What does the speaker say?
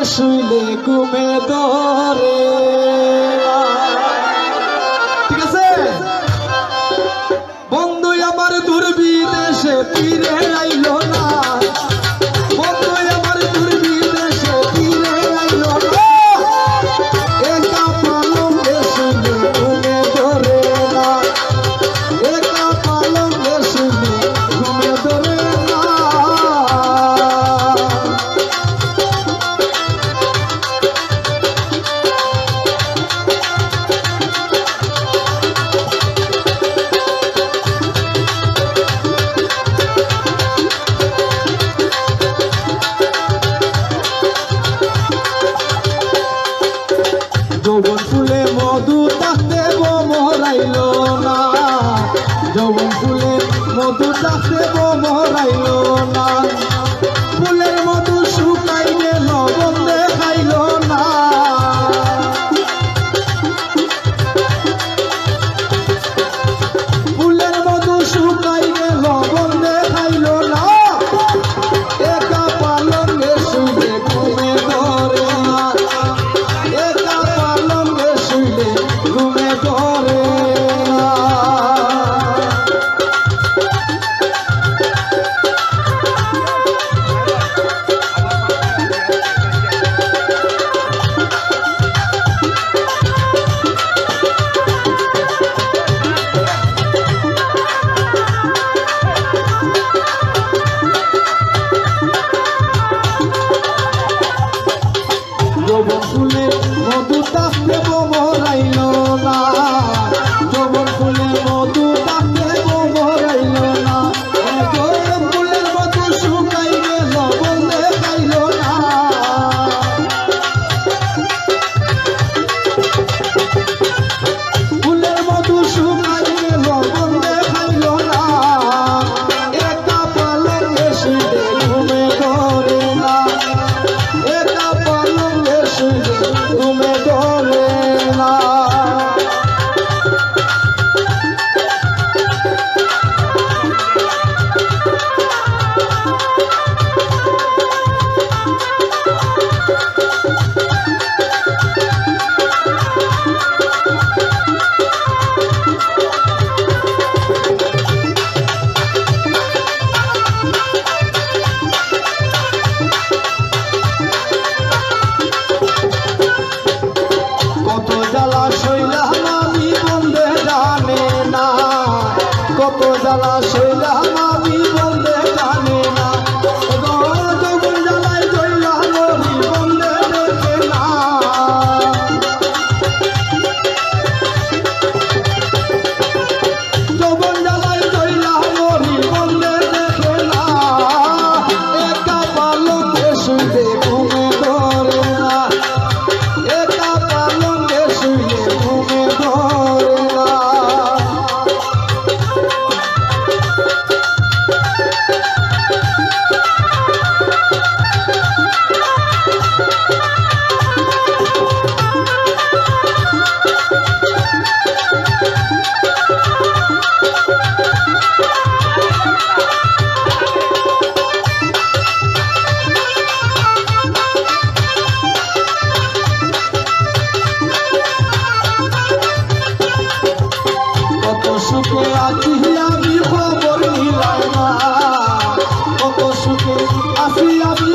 শুইলে ঘুমে ধরে। ঠিক আছে বন্ধু আমার দূর বিদেশে ফিরে আইলো না, বন্ধু আমার দূর বিদেশে ফিরে আইলো না, একা পালঙ্কে শুইলে ঘুমে ধরে না, একা পালঙ্কে শুইলে ঘুমে ধরে না। যৌবন ফুলে মধু তাতে মরাইল না, যৌবন ফুলে মধু তাতে মরাইল না, ফুলের মধু শুকাই গেল বন্ধে খাইল না, ফুলের মধু শুকাই গেল বন্ধে খাইল না, একা পালঙ্কে শুইলে ঘুমে ধরে না, একা পালঙ্কে শুইলে ঘুমে ধরে না। যৌবন ফুলে মধু তাতে মরাইল না, যৌবন ফুলে মধু তাতে মরাইল না, ফুলের মধু শুকাই গেল বন্ধে খাইল না, ফুলের মধু শুকাই গেল বন্ধে খাইল না, একা পালঙ্কে শুইলে ঘুমে ধরে না, একা পালঙ্কে শুইলে ঘুমে ধরে না। কত জ্বালা সইলাম আমি বন্ধে জানে না, কত জ্বালা সইলাম আমি বন্ধে জানে না, যৌবন জ্বালায় জইলাম মরি বন্ধে দেখে না, যৌবন জ্বালায় জইলাম মরি বন্ধে দেখে না, একা পালঙ্কে শুইলে ঘুমে ধরে না, একা পালঙ্কে শুইলে ঘুমে ধরে না। কত সুখে আছি আমি খবর নিলাম না, কত সুখে আছি আমি